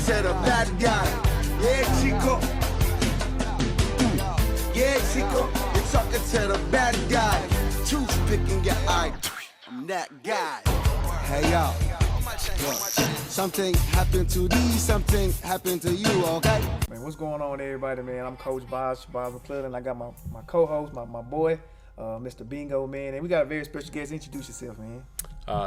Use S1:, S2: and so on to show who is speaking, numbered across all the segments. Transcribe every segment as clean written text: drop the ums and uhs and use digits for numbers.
S1: to the bad guy. Yeah, Chico. Yeah, Chico. You're talking to the bad guy. Toothpicking your eye. I'm that guy. Hey, yo. Look, something happened to these, something happened to you, okay?
S2: Man, what's going on, everybody, man? I'm Coach Bazz, and I got my co-host, my boy, Mr. Bingo, man. And we got a very special guest. Introduce yourself, man.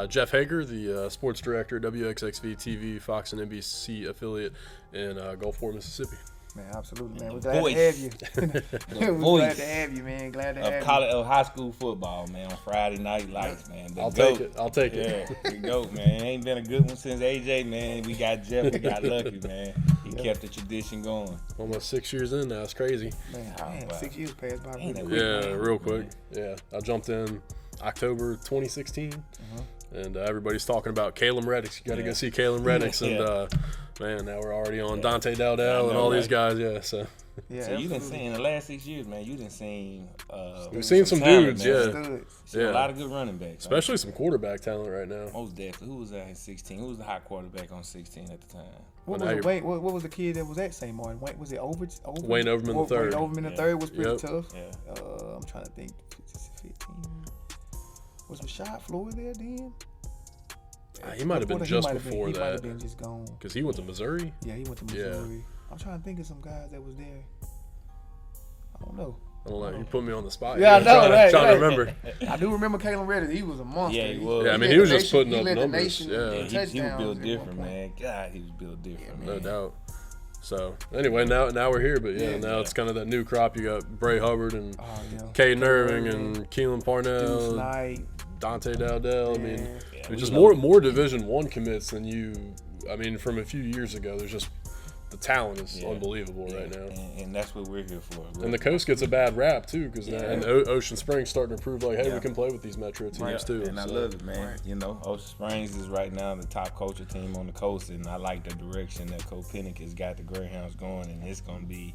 S3: Jeff Haeger, the sports director, WXXV25, Fox and NBC affiliate in Gulfport, Mississippi.
S2: Man, absolutely, man. We're glad to have you. We're glad to have you, man. Glad to have
S4: college, of high school football, man, on Friday night lights, man.
S3: I'll take it. I'll take it.
S4: Yeah, the GOAT, man. Ain't been a good one since AJ, man. We got Jeff. We got lucky, man. He kept the tradition going.
S3: Almost 6 years in now. It's crazy.
S2: Man, wow. 6 years passed by.
S3: Real quick. Yeah, I jumped in October 2016, and everybody's talking about Caleb Reddick. You got to go see Caleb Reddick, and man, now we're already on Dante Dowdell and all these guys. Yeah, so.
S2: Yeah,
S4: so you done seen in the last 6 years, man. You done seen.
S3: We've seen some
S4: talent,
S3: dudes,
S4: a lot of good running backs,
S3: especially some quarterback talent right now.
S4: Most definitely. Who was that in 16? Who was the hot quarterback on 16 at the time?
S2: What was the kid that was at St. Martin? Was it
S3: Wayne Overman III?
S2: Wayne Overman III was pretty tough.
S4: Yeah.
S2: I'm trying to think. 15. Was Rashad Floyd there then?
S3: He might have been just before that.
S2: He might have been just gone.
S3: Because he went to Missouri?
S2: Yeah, he went to Missouri. I'm trying to think of some guys that was there. I don't know.
S3: You put me on the spot.
S2: Yeah, I know.
S3: Trying to remember.
S2: I do remember Caleb Reddick. He was a monster.
S4: Yeah, he was.
S3: Yeah, I mean, he was just putting up numbers.
S4: He was built different, man. God, he was built different, man.
S3: No doubt. So, anyway, now we're here. But, now it's kind of that new crop. You got Bray Hubbard and Caden Irving and Keelan Parnell, Dante Dowdell. I mean, just more Division I commits than from a few years ago. There's just the talent is unbelievable right now,
S4: and that's what we're here for.
S3: And the coast gets a bad rap too, because Ocean Springs starting to prove like, hey, we can play with these Metro teams too.
S4: And I love it, man. Right. You know, Ocean Springs is right now the top culture team on the coast, and I like the direction that Coach Pinnick has got the Greyhounds going, and it's going to be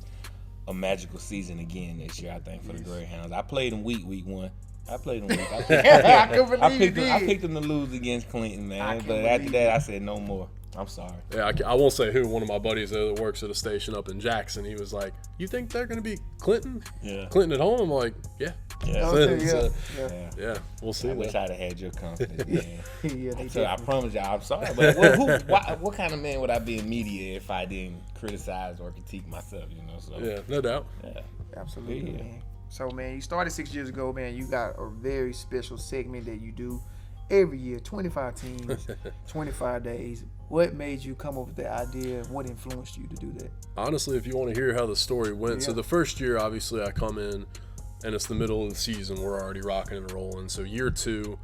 S4: a magical season again next year, I think, for the Greyhounds. I played them week one. I played them week. I picked them to lose against Clinton, man. But after that, I said no more. I'm sorry.
S3: Yeah, I won't say who. One of my buddies that works at a station up in Jackson, he was like, "You think they're going to beat Clinton?
S4: Yeah.
S3: Clinton at home?" I'm like, "Yeah."
S4: Yeah.
S3: We'll see.
S4: I wish I'd have had your confidence, man.
S2: So
S4: I promise y'all, I'm sorry. But what kind of man would I be in media if I didn't criticize or critique myself? You know. So
S3: yeah, no doubt.
S4: Yeah,
S2: absolutely, man. So, man, you started 6 years ago, man. You got a very special segment that you do every year, 25 teams, 25 days. What made you come up with that idea? What influenced you to do that?
S3: Honestly, if you want to hear how the story went, so the first year, obviously, I come in, and it's the middle of the season. We're already rocking and rolling. So year 2,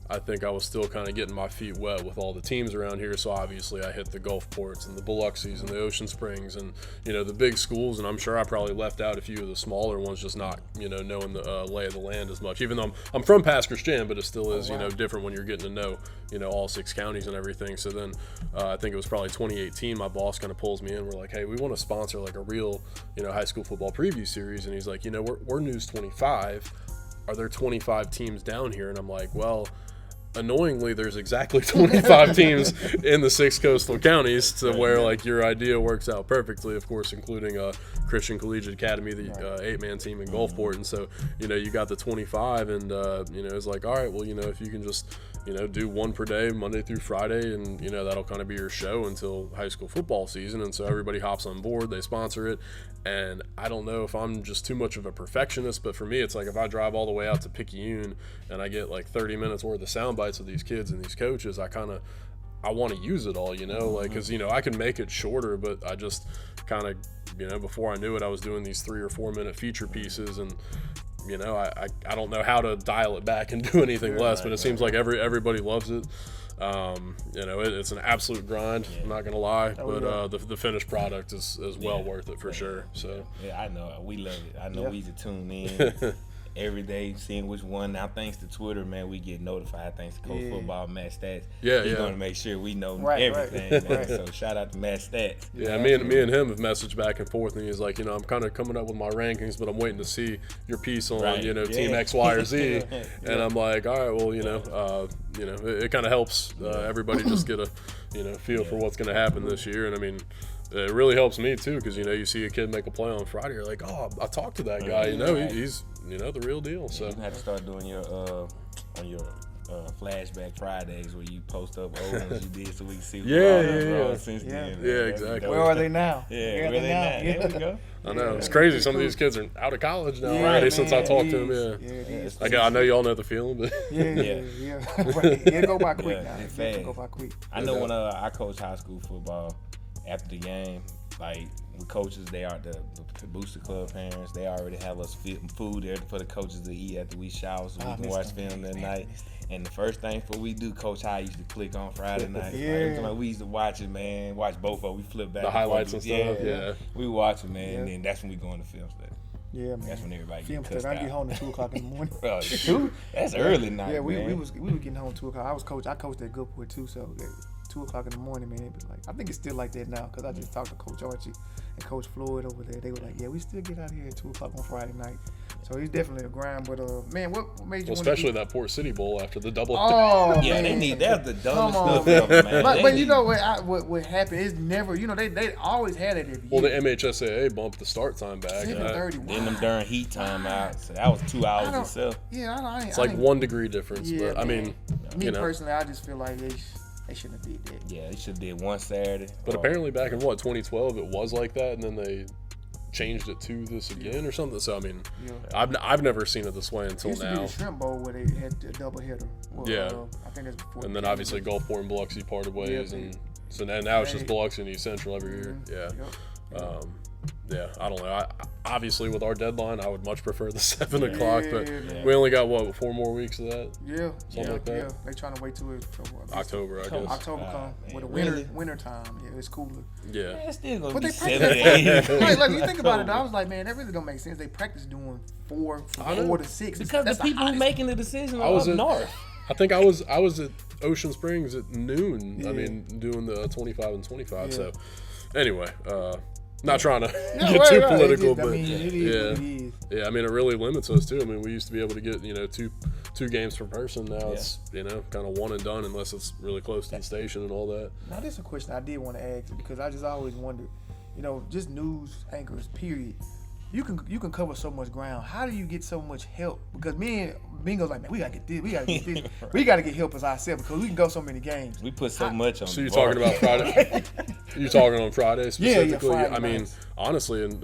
S3: I think I was still kind of getting my feet wet with all the teams around here. So obviously I hit the Gulfports and the Biloxis and the Ocean Springs and, the big schools. And I'm sure I probably left out a few of the smaller ones, just not, knowing the lay of the land as much. Even though I'm from Pass Christian, but it still is, different when you're getting to know, all 6 counties and everything. So then I think it was probably 2018, my boss kind of pulls me in. We're like, hey, we want to sponsor like a real, high school football preview series. And he's like, we're News 25. Are there 25 teams down here? And I'm like, well, annoyingly, there's exactly 25 teams in the 6 coastal counties to where like your idea works out perfectly, of course, including Christian Collegiate Academy, the 8-man team in Gulfport. And so, you got the 25 and, it's like, all right, well, if you can just, do one per day, Monday through Friday, and, that'll kind of be your show until high school football season. And so everybody hops on board, they sponsor it. And I don't know if I'm just too much of a perfectionist, but for me, it's like if I drive all the way out to Picayune and I get like 30 minutes worth of sound bites of these kids and these coaches, I want to use it all, because, I can make it shorter, but I just kind of, before I knew it, I was doing these 3 or 4 minute feature pieces and, I don't know how to dial it back and do anything less, but it seems like everybody loves it. It's an absolute grind. I'm not gonna lie, but the finished product is well worth it for sure. So
S4: I know we love it. I know we to tune in. every day, seeing which one. Now, thanks to Twitter, man, we get notified. Thanks to Coach Football, Matt Stats.
S3: Yeah,
S4: He's
S3: yeah.
S4: going to make sure we know
S2: Right,
S4: everything,
S2: right.
S4: man.
S2: Right.
S4: So shout out to Matt Stats.
S3: Yeah, me and him have messaged back and forth, and he's like, you know, I'm kind of coming up with my rankings, but I'm waiting to see your piece on,
S4: Right,
S3: you know,
S4: yeah.
S3: Team X, Y, or Z. And I'm like, all right, well, you know, it kind of helps everybody just get a, you know, feel for what's going to happen this year. And I mean, it really helps me too, because you know, you see a kid make a play on Friday, you're like, oh, I talked to that guy. You know, he's you know, the real deal. So
S4: You have to start doing your on your flashback Fridays where you post up old ones you did so we can see
S3: Yeah.
S4: since
S2: Yeah.
S4: then.
S3: Yeah, exactly.
S2: Where are they now?
S4: Yeah,
S2: Where are
S4: where they now?
S2: Yeah.
S4: There we go.
S3: I know it's crazy. Some of these kids are out of college now
S2: Yeah,
S3: already
S2: man,
S3: since I talked to them.
S2: it
S3: Yeah,
S2: is.
S3: I know y'all know the feeling, but
S2: Yeah. Right. It go by quick
S4: Yeah,
S2: now.
S4: it's
S2: It
S4: fast.
S2: go by quick.
S4: I know when I coach high school football, after the game, like with coaches, they are the booster club parents. They already have us food there for the coaches to eat after we shower, so we can watch film that night. And the first thing before we do, Coach High used to click on Friday night.
S2: Yeah.
S4: We used to watch it, man. Watch both of them. We flip back
S3: the
S4: and forth.
S3: highlights and stuff. Yeah.
S4: We watch it, man. And then that's when we go into film study.
S2: Yeah, man.
S4: That's when everybody
S2: Film
S4: gets
S2: study.
S4: cussed
S2: I get
S4: out.
S2: home at 2:00 in the morning.
S4: Bro, 2? That's early night,
S2: Yeah, we
S4: man.
S2: were getting home at 2:00. I coached at Goodport too, so at 2:00 in the morning, man. It was like, I think it's still like that now, because I just talked to Coach Archie and Coach Floyd over there. They were like, yeah, we still get out here at 2:00 on Friday night. So it's definitely a grind. But man, what made you?
S3: Well, especially that Port City Bowl after the double.
S2: Oh,
S4: Yeah,
S2: man.
S4: they need that's the dumbest
S2: Come on,
S4: stuff ever, man.
S2: But you know what happened is never, you know, they always had it every
S3: Well, the
S2: year.
S3: MHSAA bumped the start time back.
S2: 7:30.
S4: Then them during heat time out, so that was 2 hours itself.
S2: Yeah, I
S3: It's like 1 degree difference,
S2: Yeah,
S3: but I mean,
S2: me
S3: you know.
S2: personally, I just feel like they shouldn't have did that.
S4: Yeah, they should have did one Saturday.
S3: But apparently back in 2012, it was like that, and then they changed it to this again or something. So I mean,
S2: Yeah.
S3: I've never seen it this way
S2: It
S3: until
S2: used to be
S3: now.
S2: the Shrimp Bowl where they had a double header. Well,
S3: Yeah.
S2: I think that's before.
S3: And then obviously Gulfport and Biloxi parted ways,
S2: Yeah,
S3: and so now it's just Biloxi and East Central every year. Yeah.
S2: Yep.
S3: Yeah, I don't know. Obviously, with our deadline, I would much prefer the 7 o'clock, but
S2: man.
S3: we only got, 4 more weeks of that?
S2: Yeah,
S3: Something like that.
S2: Yeah, they trying to wait till
S3: October, I guess.
S2: October come
S4: man,
S2: with the
S4: really?
S2: winter time. Yeah, it's cooler.
S3: Yeah.
S4: Man, it's still gonna
S2: But
S4: be
S2: they
S4: 7
S2: practice.
S4: to 8.
S2: Like you think about it, though, I was like, man, that really don't make sense. They practice doing from 4 to 6
S4: Because
S2: That's
S4: the people who
S2: hottest.
S4: making the decision
S3: I
S4: are
S3: was
S4: up
S3: at-
S4: north.
S3: I think I was at Ocean Springs at noon. I
S2: Yeah.
S3: mean, doing the 25 and 25.
S2: Yeah.
S3: So, anyway, not trying to
S2: Yeah,
S3: get
S2: right,
S3: too
S2: right.
S3: political,
S2: It is- I
S3: but
S2: mean, it is
S3: yeah,
S2: what it is.
S3: yeah. I mean, it really limits us too. I mean, we used to be able to get two games per person. Now it's kind of one and done unless it's really close to the station and all that.
S2: Now, this is a question I did want to ask because I just always wondered, just news anchors, period. You can cover so much ground. How do you get so much help? Because me and Bingo's like, man, we gotta get this, we gotta get this, we gotta get help as ourselves because we can go so many games.
S4: We put so much on.
S3: So you're
S4: the bar.
S3: talking about Friday? You talking on Friday specifically?
S2: Friday
S3: I mean,
S2: nights.
S3: honestly, and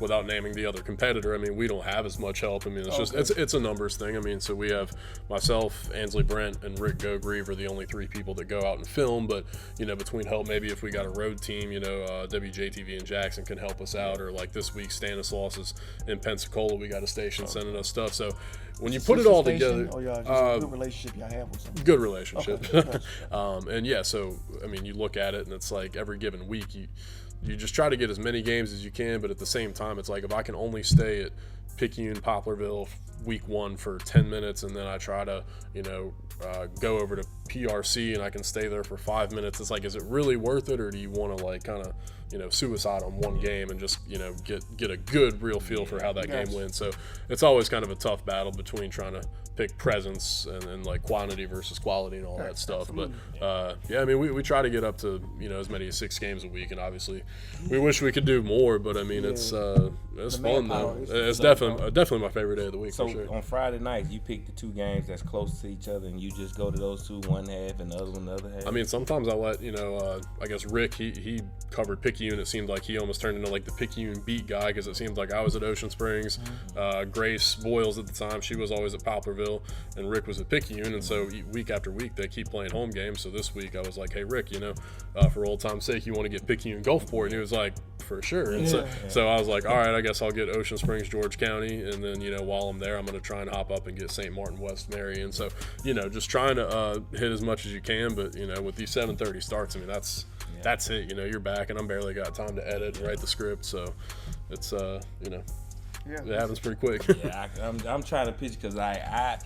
S3: without naming the other competitor, I mean, we don't have as much help. I mean, it's just it's a numbers thing. I mean, so we have myself, Ansley Brent, and Rick Gogrieve are the only 3 people that go out and film. But between help, maybe if we got a road team, WJTV and Jackson can help us out, or like this week, Stanislaus is in Pensacola. We got a station sending us stuff. So when you put it all together,
S2: or y'all just a good relationship y'all have with something.
S3: good relationship.
S2: Okay.
S3: And yeah, so I mean, you look at it and it's like every given week you just try to get as many games as you can, but at the same time it's like if I can only stay at Picayune, Poplarville week 1 for 10 minutes and then I try to go over to PRC and I can stay there for 5 minutes, it's like, is it really worth it, or do you want to like kind of suicide on one game and just get a good real feel for how that game went? So it's always kind of a tough battle between trying to pick presence and like quantity versus quality and all that stuff. But I mean, we try to get up to as many as 6 games a week, and obviously we wish we could do more, but I mean it's fun though.
S2: manpower is-
S3: It's definitely my favorite day of the week
S4: So
S3: for sure.
S4: on Friday nights, you pick the 2 games that's close to each other, and you just go to those 2 one half and the other one the other half.
S3: I mean, sometimes I let I guess Rick he covered Picayune. It seemed like he almost turned into like the Picayune beat guy because it seemed like I was at Ocean Springs, Grace Boyles at the time, she was always at Poplarville, and Rick was at Picayune. And so week after week they keep playing home games. So this week I was like, hey Rick, for old time's sake, you want to get Picayune Gulfport? And he was like, for sure. And so I was like, all right, I guess I'll get Ocean Springs, George County, and then while I'm there, I'm going to try and hop up and get St. Martin, West Mary. And so just trying to hit as much as you can, but with these 7:30 starts, I mean that's it. You're back, and I'm barely got time to edit and write the script, so it's
S2: Yeah.
S3: It happens pretty quick.
S4: Yeah, I'm trying to pitch because I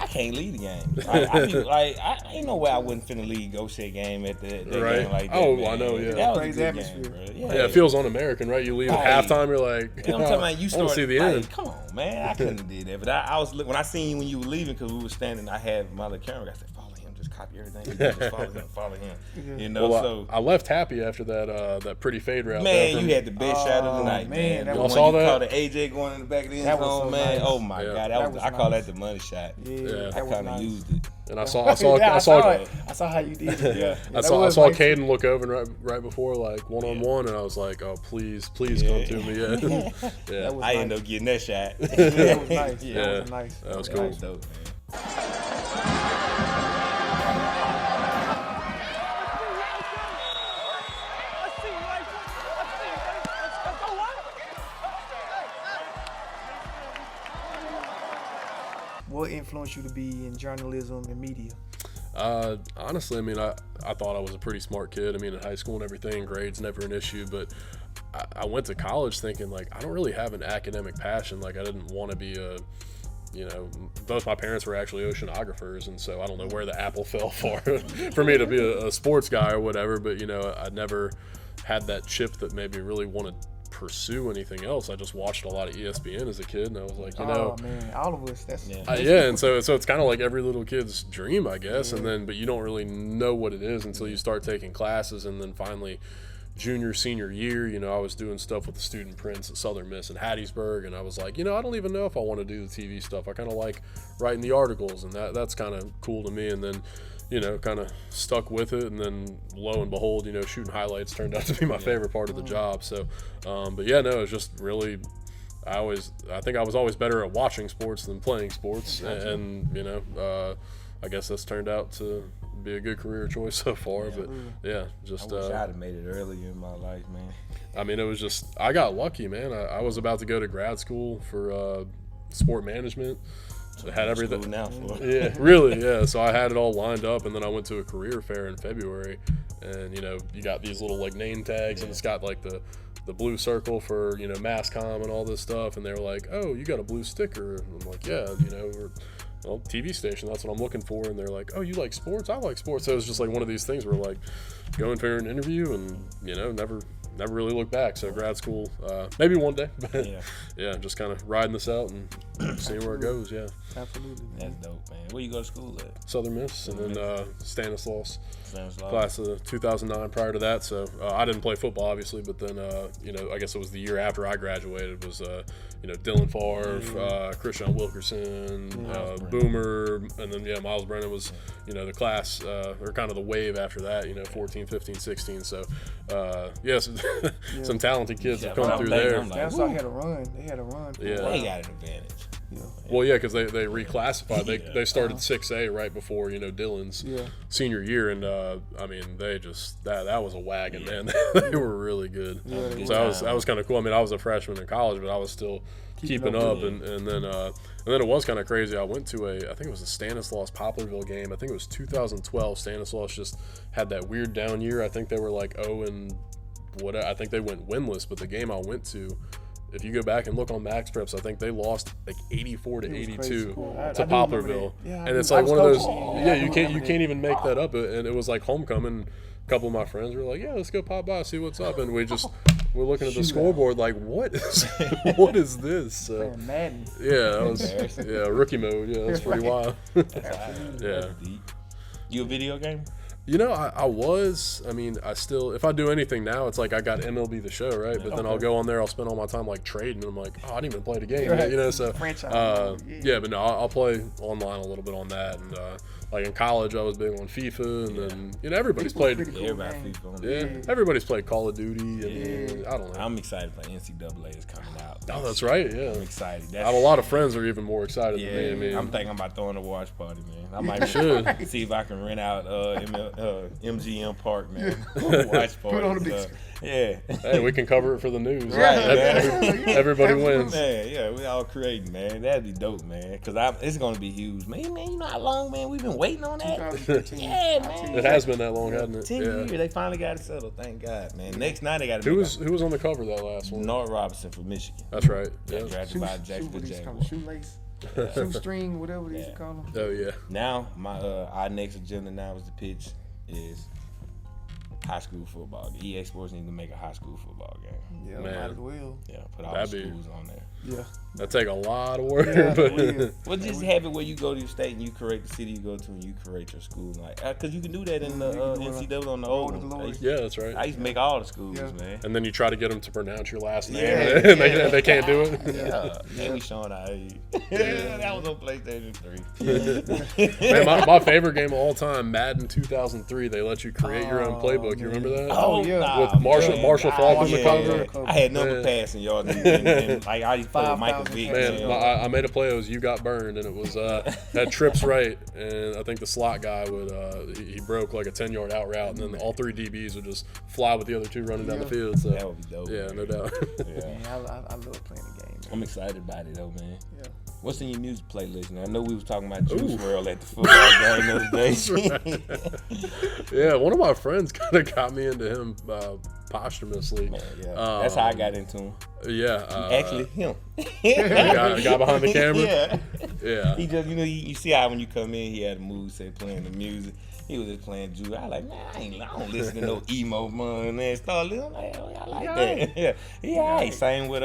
S4: can't lead the game. I ain't no way I wouldn't finna lead Go Shea game at the
S3: Right.
S4: game like that.
S3: Oh,
S4: man.
S3: I know, yeah.
S4: That was a
S2: Crazy
S4: good
S2: atmosphere.
S4: game, bro.
S3: Yeah, it feels un-American, right? You leave at
S4: Right.
S3: halftime, you're like,
S4: And I'm talking about you
S3: I want
S4: started.
S3: to see the
S4: like,
S3: end.
S4: Come on, man. I couldn't have did that. But I was when I seen you when you were leaving because we were standing. I had my little camera. I said, follow him. Just copy everything. Just follow him. You know.
S3: Well,
S4: so
S3: I left happy after that pretty fade route.
S4: man,
S3: there.
S4: you had the best shot of the night,
S2: man,
S4: man.
S2: that
S4: The
S2: was-
S4: one
S3: Y'all
S4: you
S3: saw
S4: caught the AJ going in the back of the end
S2: That was
S4: zone,
S2: so
S4: man.
S2: nice.
S4: Oh my
S3: Yeah.
S4: God,
S2: That was
S4: I call
S2: nice.
S4: that the money shot.
S2: Yeah,
S3: Yeah.
S2: that
S4: I
S2: was
S4: kind of
S2: nice.
S4: used it.
S3: And I saw
S2: Yeah, I saw
S3: I
S2: it. I saw how you did it. Yeah,
S3: I saw Caden look over right before, like, one-on-one, and I was like, oh, please come to me. Yeah. Yeah.
S2: That was
S4: I
S2: nice.
S4: ended up getting that shot.
S2: That was nice.
S3: Yeah.
S2: That was nice.
S3: That was
S4: That
S3: cool.
S4: was dope, man.
S2: What influenced you to be in journalism and media?
S3: Honestly, I mean, I thought I was a pretty smart kid. I mean, in high school and everything, grades never an issue. But I went to college thinking, like, I don't really have an academic passion. Like, I didn't want to be both my parents were actually oceanographers, and so I don't know where the apple fell for me to be a sports guy or whatever. But, I never had that chip that made me really want to pursue anything else. I just watched a lot of ESPN as a kid, and I was like,
S2: Oh man, all of us. That's
S3: yeah, and so it's kind of like every little kid's dream, I guess. And then, but you don't really know what it is until you start taking classes, and then finally, junior, senior year, I was doing stuff with the student prints at Southern Miss in Hattiesburg, and I was like, I don't even know if I want to do the TV stuff. I kind of like writing the articles, and that's kind of cool to me. And then, kind of stuck with it, and then lo and behold, shooting highlights turned out to be my favorite part of the job. So, but yeah, no, it's just really, I think I was always better at watching sports than playing sports, and I guess that's turned out to be a good career choice so far. But yeah, just
S4: I wish I'd have made it earlier in my life, man.
S3: I mean, it was just, I got lucky, man. I was about to go to grad school for sport management. I had everything.
S4: School now for.
S3: Yeah, really, yeah. So I had it all lined up, and then I went to a career fair in February, and you got these little like name tags, and it's got like the blue circle for Masscom and all this stuff, and they were like, oh, you got a blue sticker, and I'm like, yeah, well, TV station, that's what I'm looking for. And they're like, oh, you like sports? I like sports. So it was just like one of these things where like going for an interview and never really looked back. So grad school, maybe one day, but yeah, just kind of riding this out and seeing where it goes. Yeah,
S2: absolutely, man.
S4: That's dope, man. Where you go to school at?
S3: Southern Miss, and then Stanislaus. Class of 2009 prior to that. So I didn't play football, obviously, but then, I guess it was the year after I graduated was, Dylan Favre, Christian Wilkerson, Boomer, and then, Miles Brennan was, the class, or kind of the wave after that, 14, 15, 16. So, yes, some talented kids have come through there.
S2: That's why they had a run. They had a run.
S3: Yeah.
S4: They got an advantage.
S3: Well, yeah, because they reclassified. They started 6A right before Dylan's senior year, and I mean they just that was a wagon, man. They were really good. So that was kind of cool. I mean, I was a freshman in college, but I was still keeping up, and then it was kind of crazy. I went to I think it was a Stanislaus Poplarville game. I think it was 2012. Stanislaus just had that weird down year. I think they were like 0 and what? I think they went winless, but the game I went to, if you go back and look on Max Preps, I think they lost like 84 to 82 to Poplarville.
S2: Yeah,
S3: and it's like one of those, you can't even make that up. And it was like homecoming. A couple of my friends were like, yeah, let's go pop by, see what's up. And we're looking at the scoreboard like, what is this? So,
S2: Madden.
S3: yeah, that was rookie mode. Yeah, that's pretty wild. Yeah.
S4: You a video game?
S3: I was. I mean, I still, if I do anything now, it's like I got MLB The Show, right? But then I'll go on there, I'll spend all my time like trading, and I'm like, oh, I didn't even play the game, yet, so but no, I'll play online a little bit on that, and like in college, I was big on FIFA, and then everybody's played.
S4: Everybody FIFA.
S3: Everybody's played Call of Duty, and I don't know.
S4: I'm excited for NCAA is coming out.
S3: Oh, that's right. Yeah,
S4: I'm excited.
S3: I have a lot of friends that are even more excited than me. I mean,
S4: I'm thinking about throwing a watch party, man. I might see if I can rent out MGM Park, man. Watch party. Yeah.
S3: Hey, we can cover it for the news.
S4: Right,
S3: Everybody wins.
S4: Yeah, we all creating, man. That'd be dope, man. Because it's going to be huge. Man, you know how long, man, we've been waiting on that?
S2: 2013.
S4: Yeah, man.
S3: It has been that long, hasn't it?
S4: 10 years. They finally got it settled. Thank God, man. Next night, they got to
S3: Who was on the cover of that last one?
S4: North Robinson from Michigan.
S3: That's right. Yeah.
S4: Drafted by Jacksonville Jaguars.
S2: Shoelace, shoestring, whatever they used to call them.
S3: Oh yeah.
S4: Now, our next agenda now is the pitch is high school football. EA Sports need to make a high school football game.
S2: Yeah,
S3: Man.
S2: might as well.
S4: Yeah, put all
S3: That'd
S4: the
S3: be-
S4: schools on there.
S2: Yeah.
S3: That take a lot of work,
S2: Yeah,
S3: but
S2: it will.
S4: Well, just have it where you go to your state and you create the city you go to and you create your school. Like, because you can do that in the NCAA on the old
S2: Road to
S4: one.
S2: Glory.
S3: yeah, that's right.
S4: I used to make all the schools,
S2: Yeah.
S4: man.
S3: And then you try to get them to pronounce your last name,
S4: Yeah.
S3: and they can't do it.
S4: Yeah, and we showing our age. That was on PlayStation 3.
S3: Man, my favorite game of all time, Madden 2003. They let you create your own playbook. You remember that?
S2: Oh, yeah.
S3: With Marshall Falk on the
S2: yeah.
S3: cover.
S4: I had number
S3: Man.
S4: passing yards and like I used to play with Michael
S2: 5,000
S4: Vick.
S3: Man, I made a play. It was You Got Burned, and it was had trips right, and I think the slot guy would he broke like a 10-yard out route, and then all 3 DBs would just fly with the other 2 running down the field. So
S4: That would be dope.
S3: yeah, no doubt.
S4: Yeah.
S2: Man, I love playing the game. Man.
S4: I'm excited about it though, man.
S2: Yeah.
S4: What's in your music playlist? Now, I know we was talking about Juice WRLD at the football game the other day.
S3: Yeah, one of my friends kind of got me into him posthumously.
S4: Man, yeah. That's how I got into him.
S3: Yeah,
S4: Actually, him.
S3: the guy behind the camera.
S4: Yeah.
S3: Yeah.
S4: He just, you see how when you come in, he had a mood set playing the music. He was just playing Juice. I like, man, I don't listen to no emo man. And start listening. Like, oh, I like that. Yeah. Yeah. Same with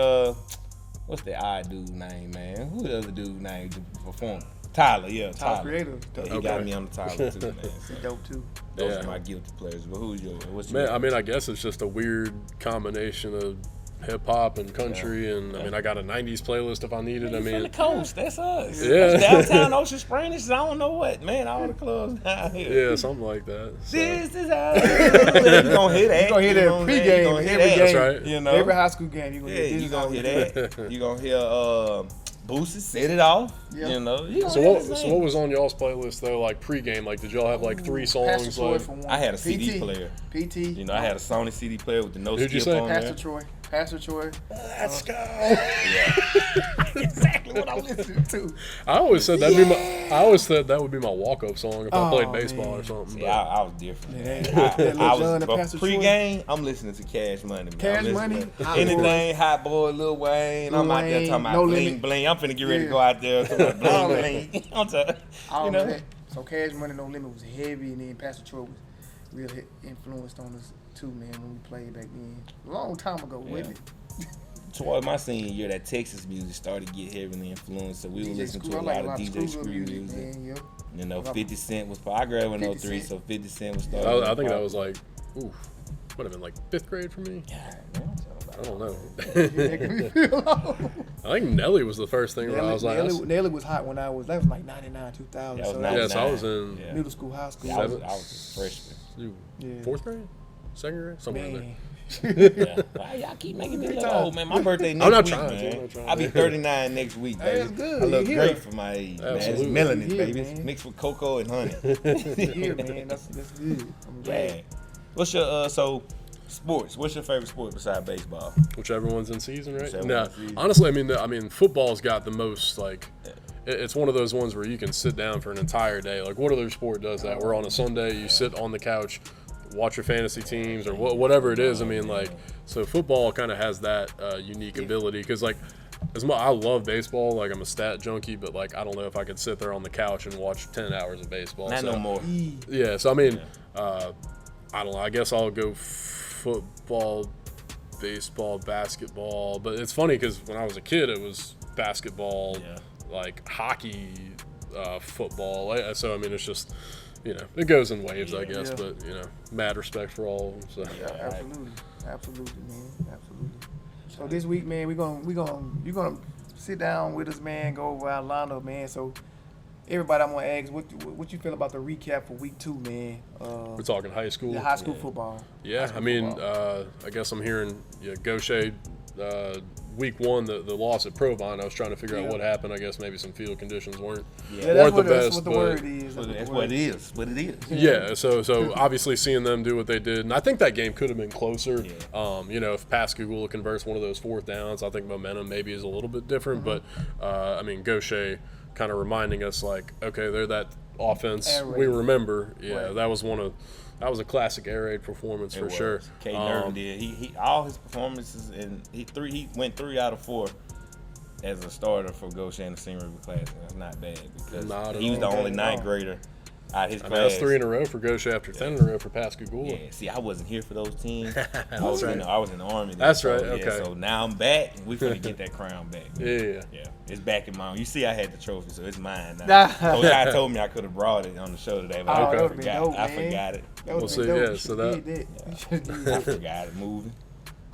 S4: what's the odd dude's name, man? Who the other dude's name to perform? Tyler, yeah,
S2: Tyler
S4: Tyler.
S2: Creator.
S4: Yeah, he
S3: Okay.
S4: got me on the Tyler too, man. So
S2: He dope too.
S4: those
S3: Yeah.
S4: are my guilty players. But who's your? What's
S3: Man,
S4: your?
S3: I mean, I guess it's just a weird combination of hip hop and country, and I mean, I got a '90s playlist if I need it. I
S4: from the
S3: mean,
S4: coast, that's us.
S3: Yeah.
S4: That's downtown Ocean Springs. I don't know what, man. All the clubs down here.
S3: yeah, something like that. So,
S4: This is how you gonna hear that.
S2: You gonna hear that
S4: know what I'm saying?
S2: pregame,
S4: You gonna hear
S2: every
S4: that.
S3: That's right.
S4: You know.
S2: Every high school game, you gonna
S4: Yeah,
S2: hear this.
S4: you gonna
S2: song.
S4: hear that. You gonna hear Boosie set it off.
S2: Yeah.
S4: You know. You
S3: So
S4: gonna
S3: what?
S4: hear the
S3: So
S4: same.
S3: what was on y'all's playlist though? Like pregame, like did y'all have like 3
S2: Pastor
S3: songs?
S2: Troy
S3: Like,
S2: for one.
S4: I had a CD
S2: PT.
S4: player.
S2: PT.
S4: You know, I had a Sony CD player with the no
S3: Who'd you
S4: skip
S3: say?
S4: on
S2: Pastor
S4: there.
S2: Troy. Pastor Troy.
S3: let's go.
S2: Exactly what I'm listening to.
S3: I always said that'd be my. I always said that would be my walk-up song if I
S2: Oh,
S3: played baseball
S2: man.
S3: or something.
S4: Yeah,
S3: but-
S4: I was different.
S2: Yeah,
S4: man.
S2: that Lil
S4: I
S2: Jon
S4: was
S2: and
S4: but
S2: Pastor Troy.
S4: pre-game. I'm listening to Cash Money. Man.
S2: Cash
S4: I'm listening
S2: Money,
S4: to
S2: Hot
S4: anything, Hot Boy, Lil Wayne.
S2: Lil
S4: I'm out there
S2: Wayne,
S4: talking about
S2: No
S4: bling
S2: Limit.
S4: bling. I'm finna get ready to
S2: Yeah.
S4: go out there talking about
S2: All
S4: bling bling. I'm talking,
S2: All
S4: you know.
S2: that. So Cash Money No Limit was heavy, and then Pastor Troy was real influenced on us too, man, when we played back then. A long time ago, wasn't it?
S4: Toward my senior year, that Texas music started to get heavily influenced, so we were
S2: DJ
S4: listening to
S2: Screw.
S4: a
S2: I like
S4: lot of DJ
S2: Screw
S4: Screw music.
S2: man. Yep.
S4: You know, 50 Cent was. I graduated in 03,
S2: 50
S4: so 50 Cent was starting.
S3: I think that was like, ooh, would have been like 5th grade for me. I don't know.
S2: Making me feel old.
S3: I think Nelly was the first thing where I was like,
S2: Nelly was hot when that was like 99, 2000.
S4: That was
S2: so
S4: 99.
S3: yeah, so I was in
S4: Yeah.
S2: middle school, high school.
S4: Yeah, I was a freshman.
S2: Yeah.
S3: 4th grade, 2nd grade, somewhere in there.
S2: Man.
S4: Yeah. Why y'all keep making me look old, man? My birthday next
S3: I'm not
S4: week,
S3: trying to,
S4: man.
S3: I'm not trying
S4: I'll be
S3: to.
S4: 39 next week, baby.
S2: Hey, that's good.
S4: I look
S2: You
S4: great
S2: here.
S4: for my age,
S3: Absolutely.
S4: man. It's melanin,
S2: You
S4: baby.
S2: here,
S4: It's
S2: man.
S4: mixed with cocoa and honey.
S2: Here, man. That's good. I'm glad.
S4: Yeah. What's your sports? What's your favorite sport besides baseball?
S3: Whichever one's in season, right?
S4: Whichever
S3: No,
S4: one's in season.
S3: honestly, I mean, football's got the most like. It's one of those ones where you can sit down for an entire day. Like, what other sport does that? Where on a Sunday you sit on the couch, watch your fantasy teams or whatever it is. I mean, like, so football kind of has that unique ability because, like, I love baseball. Like, I'm a stat junkie, but like, I don't know if I could sit there on the couch and watch 10 hours of baseball.
S4: Not
S3: so,
S4: no more.
S3: Yeah, so I mean, I don't know. I guess I'll go football, baseball, basketball. But it's funny because when I was a kid, it was basketball, like hockey, football. So I mean, it's just, it goes in waves, I guess.
S2: Yeah.
S3: But mad respect for all of them. So
S2: Yeah, absolutely, man, absolutely. So this week, man, you're gonna sit down with us, man, go over our lineup, man. So everybody, I'm gonna ask what you feel about the recap for week 2, man.
S3: we're talking high school.
S2: The high school football.
S3: Yeah,
S2: High school
S3: I mean,
S2: football.
S3: I guess I'm hearing Gaucher week 1, the loss at Provine, I was trying to figure out
S2: Yeah.
S3: what happened. I guess maybe some field conditions weren't
S2: That's
S3: the
S2: what,
S3: best.
S2: that's what the
S3: but
S2: word is.
S4: That's what it is. What it is.
S3: yeah, so obviously seeing them do what they did, and I think that game could have been closer.
S4: Yeah.
S3: You know, if Pascagoula converts one of those 4th downs, I think momentum maybe is a little bit different. But I mean, Gaucher kind of reminding us like, okay, they're that offense
S2: Air
S3: we
S2: raid.
S3: remember. Yeah,
S2: Right.
S3: that was a classic air raid performance for sure.
S4: K Nerve did. He all his performances, and he went 3 out of 4 as a starter for Gaucher in the senior rookie class. And that's not bad because
S3: Not at
S4: he was the
S3: all.
S4: only 9th grader out of his
S3: I mean,
S4: class.
S3: that's 3 in a row for Gaucher after 10 in a row for Pascagoula.
S4: Yeah, see, I wasn't here for those teams. I
S3: That's right.
S4: I was in the Army. Then,
S3: That's
S4: so,
S3: right,
S4: yeah,
S3: okay.
S4: so now I'm back. We finna get that crown back.
S3: Yeah.
S4: Yeah, it's back in mine. You see, I had the trophy, so it's mine now. Coach I told me I could have brought it on the show today, but
S2: Oh,
S4: I
S2: that would've been
S4: forgot.
S2: dope,
S4: I
S2: man.
S4: forgot it.
S2: That
S3: We'll
S2: was
S3: see,
S2: dope.
S3: yeah,
S2: You
S3: so
S2: should
S3: that-
S2: did that. You should did
S4: I
S2: that.
S4: forgot it moving.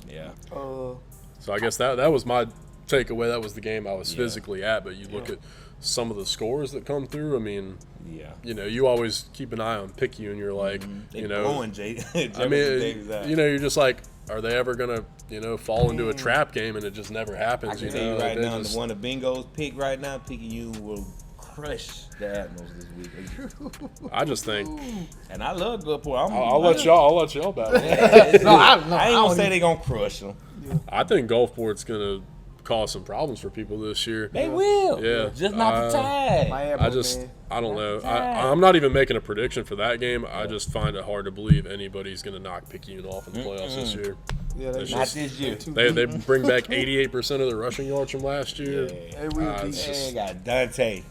S4: Yeah.
S3: So I guess that was my takeaway. That was the game I was
S4: Yeah.
S3: physically at. But you look at some of the scores that come through. I mean,
S4: Yeah.
S3: you know, you always keep an eye on Picky, and you're like,
S4: They
S3: you know,
S4: blowing Jay.
S3: I mean, you know, you're just like, are they ever gonna, you know, fall into a trap game? And it just never
S4: I
S3: happens.
S4: can
S3: You
S4: tell
S3: know,
S4: you right
S3: They
S4: now,
S3: just-
S4: the one of Bingo's pick right now, Picayune will crush the Admirals this week.
S3: I just think
S4: And I love Gulfport.
S3: I'll let y'all battle.
S2: No, I
S4: ain't
S2: don't
S4: gonna say they gonna crush them.
S3: I think Gulfport's gonna cause some problems for people this year.
S4: They will.
S3: Yeah.
S4: Just not the tide.
S2: Miami,
S3: I don't know.
S4: Right.
S3: I'm not even making a prediction for that game. I just find it hard to believe anybody's going to knock Picayune off in the playoffs this year.
S2: Yeah, they
S3: It's
S4: Not
S3: just-
S4: this year.
S3: They bring back 88% of the rushing yards from last year.
S2: They will be.
S3: it's just-
S4: They got Dante.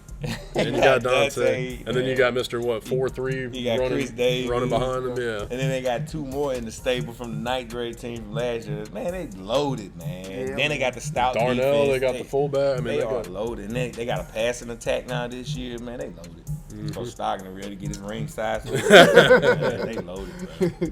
S3: And you got Dante, and then you got Mr. 4-3
S4: You got
S3: running,
S4: Chris Davis.
S3: running behind him. Yeah.
S4: And then they got 2 more in the stable from the 9th grade team from last year. Man, they loaded, man.
S2: Yeah.
S4: Then they got the stout
S3: Darnell,
S4: defense.
S3: they got the fullback. I mean,
S4: They
S3: they
S4: are
S3: got
S4: loaded. And they got a passing attack now this year. Man, they loaded. Coach Stockton ready to get his ring size. Man, they loaded, bro.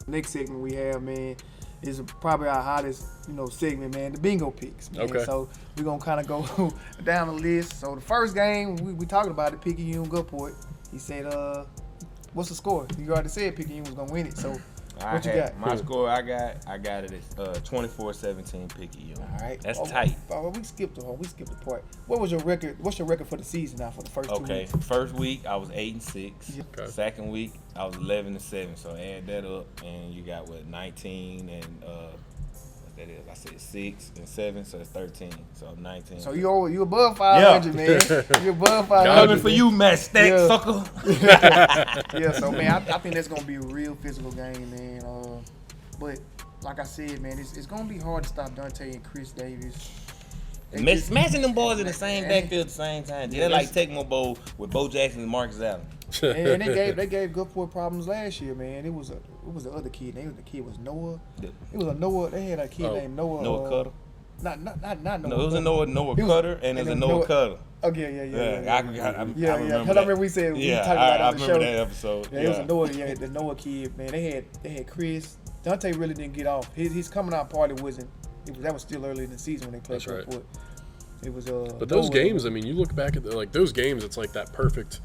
S2: Next segment we have, man, is probably our hottest, segment, man, the bingo picks, man.
S3: Okay.
S2: So we're going to kind of go down the list. So the first game, we talking about it, Picayune Gulfport. He said, what's the score? You already said Picayune was going to win it. So what you got?
S4: My score, I got it at 24-17 Picayune.
S2: All right.
S4: That's tight.
S2: Oh, we skipped the part. What was your record? What's your record for the season now for the first 2
S4: Okay,
S2: weeks?
S4: first week I was 8-6.
S3: Okay.
S4: Second week I was 11-7. So add that up, and you got 19 and what that is? I said 6 and 7, so it's 13. So I'm 19.
S2: So you above 500, man. You above 500.
S4: coming for you, Matt Stack,
S2: Yeah.
S4: sucker.
S2: Yeah, so man, I think that's gonna be a real physical game, man. But like I said, man, it's gonna be hard to stop Dante and Chris Davis.
S4: Smashing them boys in the same backfield at the same time. They're like Tecmo Bowl with Bo Jackson and Marcus Allen.
S2: And they gave Gulfport problems last year, man. It was the other kid. The kid was Noah. It was a Noah. They had a kid named Noah.
S4: Noah Cutter.
S2: Not Noah.
S4: No, it was a Noah
S2: He was-
S4: Cutter and it was a
S2: then
S4: Noah Cutter.
S2: Oh yeah.
S4: I remember
S2: Because I
S4: that.
S2: remember we said we
S4: Yeah,
S2: talked about it
S4: I
S2: on the show.
S4: remember that episode.
S2: Yeah, it was a Noah. Yeah, the Noah kid, man. They had Chris. Dante really didn't get off. His coming out party wasn't. That was still early in the season when they played
S3: That's right.
S2: Gulfport. It was
S3: But those
S2: Noah.
S3: games, I mean, you look back at those games, it's like that perfect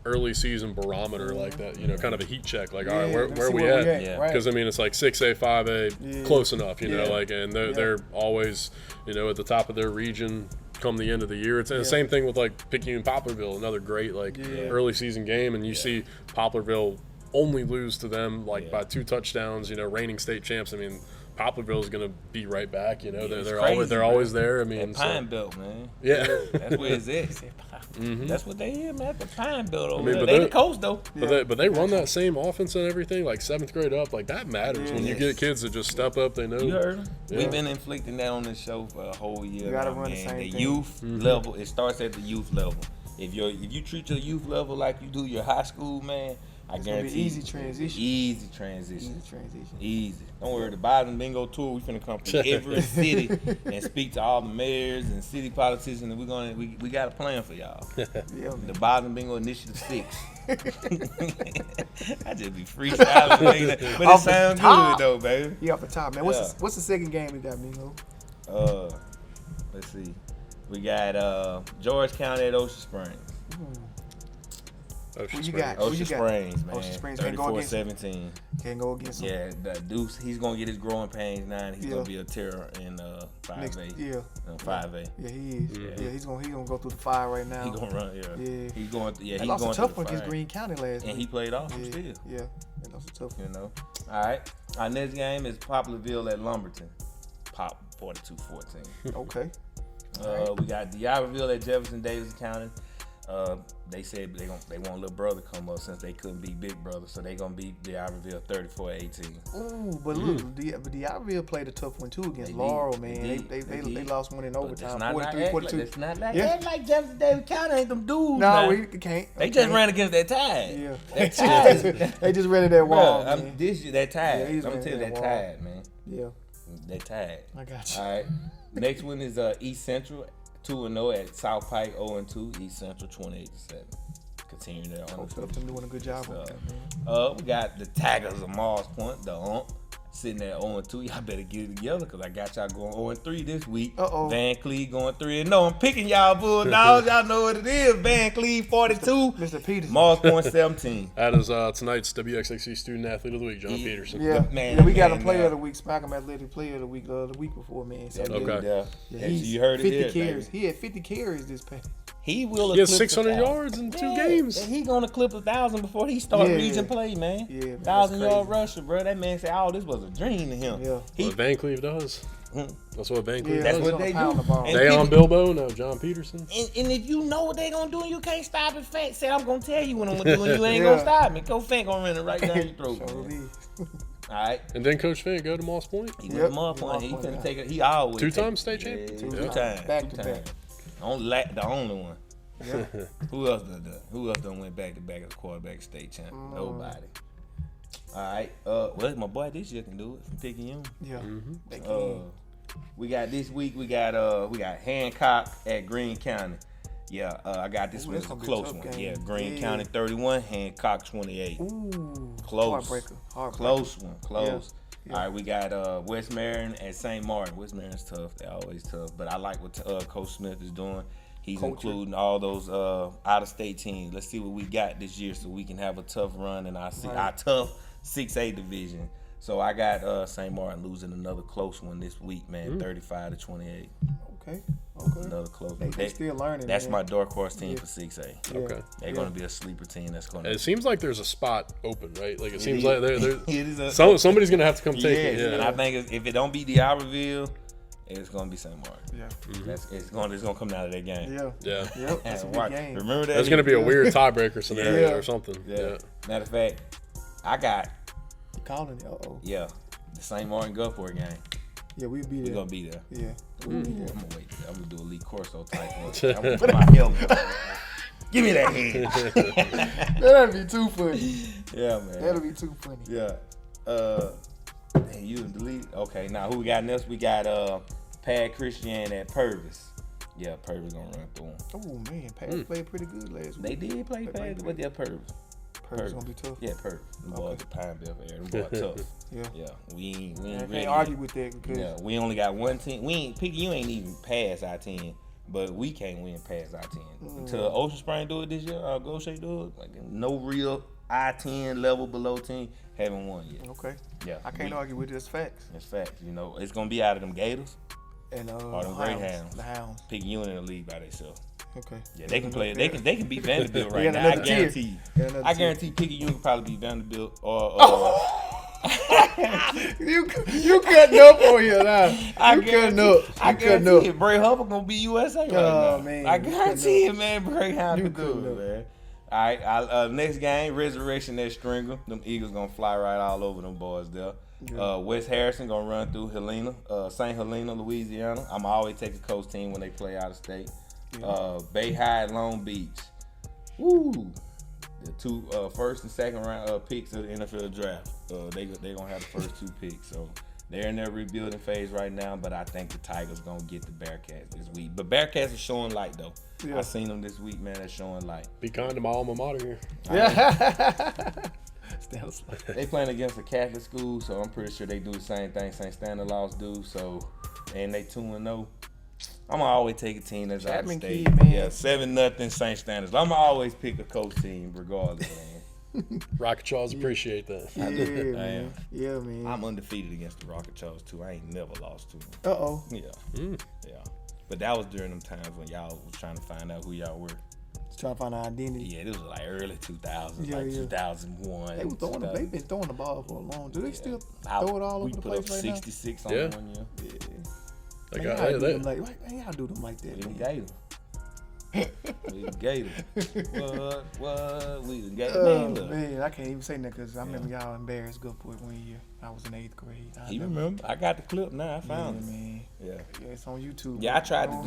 S3: early season barometer, like that, kind of a heat check. Like, all right,
S2: Yeah,
S3: where
S2: see
S3: we
S2: where
S3: at?
S4: Yeah.
S2: right.
S3: Because I mean, it's like 6A, 5A,
S2: Yeah.
S3: close enough,
S2: Yeah.
S3: like, and they're always, at the top of their region come the end of the year. It's and the same thing with like Picayune Poplarville, another great early season game, and you see Poplarville only lose to them by 2 touchdowns. Reigning state champs. I mean, Poplarville is going to be right back.
S4: it's
S3: They're
S4: crazy,
S3: always there. I mean,
S4: That Pine Belt, man.
S3: yeah.
S4: That's where it's at. That's what they is, man. The Pine Belt over
S3: mean,
S4: there.
S3: but
S4: They
S3: they're-
S4: the coast, though.
S3: But they run that same offense and everything, like 7th grade up, like that matters when you
S4: Yes.
S3: get kids that just step up. They know.
S4: You heard him?
S3: Yeah.
S4: We've been inflicting that on this show for a whole year.
S2: You gotta
S4: now,
S2: run the
S4: man.
S2: same
S4: The
S2: thing.
S4: youth level, it starts at the youth level. If you treat your youth level like you do your high school, man, I
S2: It's gonna be
S4: guarantee
S2: easy transition.
S4: Easy transition.
S2: Easy transition.
S4: Easy. Don't worry. The Bazz and Bingo tour, we finna come to every city and speak to all the mayors and city politicians, and we got a plan for y'all.
S2: Yeah,
S4: The
S2: man.
S4: Bazz and Bingo Initiative 6. I just be freestyling, but it
S2: Off the
S4: sounds
S2: top.
S4: good though, baby.
S2: You off the top, man.
S4: Yeah.
S2: What's the second game we got, Mingo?
S4: Let's see. We got George County at Ocean Springs.
S3: Ocean
S2: you got?
S3: Springs.
S2: Who you
S4: Ocean
S2: got?
S4: Springs, man.
S2: Ocean Springs can't go against
S4: 34-17.
S2: Can't go against him.
S4: Yeah, the Deuce, he's gonna get his growing pains now, and he's
S2: Yeah.
S4: gonna be a terror in 5A.
S2: Yeah.
S4: 5A.
S2: Yeah, he is.
S3: Mm-hmm.
S2: Yeah, he's gonna go through the fire right now.
S4: He gonna run. Yeah.
S2: Yeah.
S4: He's going. Yeah,
S2: They
S4: he's
S2: lost
S4: going
S2: a tough
S4: through
S2: one
S4: the
S2: against
S4: fire.
S2: Greene County last
S4: And
S2: week.
S4: he played off him
S2: Yeah,
S4: still.
S2: yeah. They lost a tough
S4: You
S2: one.
S4: know. All right. Our next game is Poplarville at Lumberton. Pop 42-14.
S2: Okay.
S4: We got D'Iberville at Jefferson Davis County. They said they want little brother come up since they couldn't beat big brother, so they gonna beat D'Iberville 34-18.
S2: Ooh, but look, but D'Iberville played a tough one too against
S4: They
S2: Laurel,
S4: did.
S2: man. They lost one in
S4: But
S2: overtime,
S4: let's
S2: 43-42.
S4: It's not like
S2: Yeah.
S4: act like Jefferson Davis County ain't them dudes.
S2: No,
S4: now.
S2: we can't.
S4: They just ran against that Tide.
S2: Yeah.
S4: That Tide.
S2: They just ran at that wall,
S4: Bruh,
S2: man.
S4: this year, that Tide.
S2: Yeah, he's
S4: I'm
S2: running
S4: telling you,
S2: that
S4: that
S2: wall.
S4: Tide, man.
S2: Yeah,
S4: That Tide.
S2: I got you.
S4: All right. Next one is East Central 2-0 at South Pike 0-2. East Central 28-7. Continuing their
S2: Coach Upton doing a good job
S4: So,
S2: on that, man.
S4: we got the Tigers of Mars Point, the sitting at 0-2. Y'all better get it together because I got y'all going 0-3 this week.
S2: Uh-oh.
S4: Van Cleve going 3-0. I'm picking y'all Bulldogs. Y'all know what it is. Van Cleve 42.
S2: Mr. Peterson.
S4: Mars Point 17.
S3: That is tonight's WXXC Student Athlete of the Week, John Peterson.
S2: Yeah,
S4: Man,
S2: yeah, we got a
S4: man,
S2: player of the week, Smack'em Athletic Player of the week before, man. So
S3: Okay.
S2: yeah,
S4: Yeah,
S2: he's
S4: you heard it
S2: 50
S4: here,
S2: carries.
S4: baby.
S2: He had 50 carries this past.
S4: He will.
S3: He has
S4: eclipse
S3: 600
S4: 1,000.
S3: yards in 2
S4: Yeah,
S3: games.
S4: and he gonna clip 1,000 before he start
S2: Yeah.
S4: reaching play, man.
S2: Yeah, man,
S4: 1,000-yard
S2: that's
S4: rusher, bro. That man said, "Oh, this was a dream to him."
S2: Yeah.
S4: He,
S3: What Van Cleve does.
S4: Mm.
S3: That's what Van Cleve
S2: Yeah,
S4: that's
S3: does.
S2: he's
S4: what
S2: gonna
S4: they
S2: pound
S4: do.
S2: the ball.
S4: And
S3: They on
S4: people-
S3: Bilbo? No, John Peterson.
S4: And if you know what they gonna do, and you can't stop it. Fat said, "I'm gonna tell you what I'm gonna do, and you ain't
S2: Yeah.
S4: gonna stop me." Go Fat gonna run it right down your throat.
S2: So
S4: man.
S2: he-
S4: All right.
S3: And then Coach Finn go to Moss Point.
S4: He
S2: Yep.
S4: went to Point. He
S2: Moss
S4: finna
S2: Point,
S4: take it. He always
S3: Two-time
S4: take-
S3: state champion?
S4: Yeah,
S2: Two
S4: two
S2: times.
S4: times.
S2: Back
S4: two
S2: to
S4: times.
S2: back.
S4: The only one.
S2: Yeah.
S4: Who else done went back to back as quarterback state champion? Nobody. All right. Well, my boy this year can do it from picking you.
S2: Yeah. They can.
S4: We got this week. We got Hancock at Greene County. Yeah, I got this
S2: Ooh,
S4: one.
S2: that's
S4: It's a
S2: gonna be a
S4: close
S2: tough
S4: one.
S2: game.
S4: Yeah, Greene
S2: Yeah.
S4: County 31, Hancock 28.
S2: Ooh.
S4: Close.
S2: Heartbreaker.
S4: Close one. Close.
S2: Yeah.
S4: All right, we got West Marion at St. Martin. West Marion's tough. They're always tough. But I like what Coach Smith is doing. He's
S2: Culture.
S4: including all those out-of-state teams. Let's see what we got this year so we can have a tough run in our tough 6A division. So I got St. Martin losing another close one this week, man, 35-28.
S2: Okay.
S4: Another close
S2: They
S4: one.
S2: still learning.
S4: That's
S2: man.
S4: my dark horse team for 6A.
S2: Yeah.
S3: Okay.
S4: They're going to be a sleeper team. That's going to.
S3: It seems like there's a spot open, right? Like it seems
S4: is.
S3: like
S4: It is a-
S3: somebody's gonna have to come take it.
S4: And I think if it don't be D'Iberville, it's going to be St. Martin.
S2: Yeah.
S4: It's going to come down to that game.
S2: Yeah.
S3: Yeah.
S2: Yep. That's a big
S4: Watch.
S2: game.
S4: Remember that?
S3: There's gonna be a
S4: Yeah.
S3: weird tiebreaker scenario
S2: Yeah.
S3: or something.
S4: Yeah. Matter of fact, I got
S2: Calling it. Uh-oh.
S4: the St. Martin Gulfport game.
S2: Yeah, we'll be
S4: We're
S2: there.
S4: gonna be there.
S2: Yeah. We'll be there.
S4: I'm gonna wait. I'm gonna do a Lee Corso type one. I'm gonna put my helmet on. Give me that head.
S2: That'll be too funny.
S4: Yeah, man.
S2: That'll be too funny.
S4: Yeah. Hey, you delete. Okay, now who we got next? We got Pat Christian at Purvis. Yeah, Purvis gonna run through him.
S2: Oh man, Pat played pretty good last
S4: They
S2: week.
S4: did play Pat with their Purvis.
S2: Purvis gonna be tough.
S4: Yeah, Purvis. Them boys at Pineville area. Them boys tough.
S2: Yeah.
S4: Yeah, we ain't
S2: I
S4: ready
S2: can't
S4: yet.
S2: argue with that because
S4: Yeah, we only got one team. We ain't picking. You ain't even past our 10, but we can't win past our 10 until Ocean Spring do it this year. Goshen do it. Like no real I-10 level below team haven't won yet.
S2: okay.
S4: Yeah,
S2: I can't argue with it. It's facts.
S4: It's facts. You know, it's gonna be out of them Gators
S2: And
S4: or them
S2: Hounds.
S4: Greyhounds.
S2: The Hounds.
S4: Picking you in the league by themselves.
S2: Okay.
S4: Yeah, they can play. They can beat Vanderbilt
S2: They
S4: right
S2: got
S4: now. I
S2: another tier.
S4: guarantee you.
S2: They got another
S4: I
S2: tier.
S4: guarantee Picking you can probably beat Vanderbilt or.
S2: You cutting up on here now. You cutting up.
S4: I
S2: You cutting
S4: guarantee
S2: up.
S4: it. Bray Hubbard gonna be USA right
S2: Oh,
S4: now.
S2: man,
S4: I
S2: you
S4: guarantee
S2: cutting
S4: it, man. Bray Hubbard
S2: You
S4: can do
S2: cutting
S4: it,
S2: up.
S4: man. All right, next game, Resurrection at Stringer. Them Eagles gonna fly right all over them boys there. West Harrison gonna run through Helena, St. Helena, Louisiana. I'm always take a coach team when they play out of state. Bay High at Long Beach. Woo! The two first and second round picks of the NFL draft. They gonna have the first 2 picks. So they're in their rebuilding phase right now. But I think the Tigers gonna get the Bearcats this week. But Bearcats are showing light though.
S2: Yeah.
S4: I seen them this week, man. They're showing light.
S3: Be kind to my alma mater here.
S2: Yeah.
S4: They playing against a Catholic school, so I'm pretty sure they do the same thing St. Stanislaus do. So, and they 2-0. I'm gonna always take a team that's out of
S2: Chapman
S4: state.
S2: kid, man.
S4: Yeah, 7-0 St. Standards. I'm gonna always pick a coach team regardless, man.
S3: Rocket Charles appreciate that.
S2: Yeah,
S4: I
S2: man.
S4: am.
S2: Yeah, man.
S4: I'm undefeated against the Rocket Charles too. I ain't never lost to them.
S2: Uh-oh.
S4: Yeah, yeah. But that was during them times when y'all was trying to find out who y'all were.
S2: Just trying to find an identity.
S4: Yeah, this was like early 2000s,
S2: Yeah,
S4: like
S2: yeah.
S4: 2001.
S2: They was throwing.
S4: 2000.
S2: They've been throwing the ball for a long. Do they still
S4: I-
S2: throw it all
S4: we
S2: over the
S4: put
S2: place
S4: up
S2: right
S4: 66 on
S3: Yeah.
S4: 1 year.
S2: now? Yeah.
S3: They
S2: Man,
S3: got,
S2: y'all
S3: hey,
S2: do
S3: they,
S2: them like, man, y'all do them like that,
S4: We the
S2: man.
S4: Gator. We the Gator. What? We the Gator.
S2: Oh,
S4: Man, look.
S2: man, I can't even say that because I remember y'all embarrassed Gulfport 1 year. I was in 8th grade.
S4: He remember. I got the clip now. I
S2: Yeah,
S4: found it.
S2: man.
S4: Yeah.
S2: Yeah, it's on YouTube.
S4: Yeah, I tried to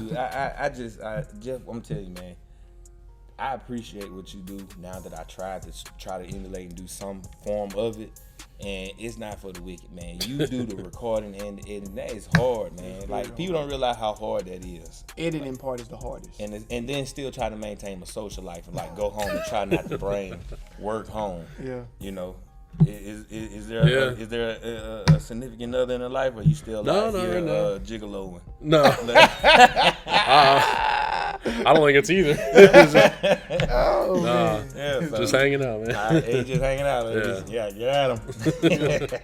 S4: do. Jeff, I'm telling you, man. I appreciate what you do now that I tried to emulate and do some form of it, and it's not for the wicked, man. You do the recording and that is hard, man. Like people don't realize how hard that is,
S2: Editing part is the hardest.
S4: and then still try to maintain a social life and like go home and try not to bring work home.
S2: Yeah.
S4: You know. Is there a significant other in her life, or you still
S3: No,
S4: here
S3: no.
S4: gigoloing?
S3: no. I don't think it's either.
S2: Oh,
S3: Nah,
S2: man.
S4: Yeah, so,
S3: just hanging out, man.
S4: They just hanging out.
S3: Yeah.
S4: Get at him.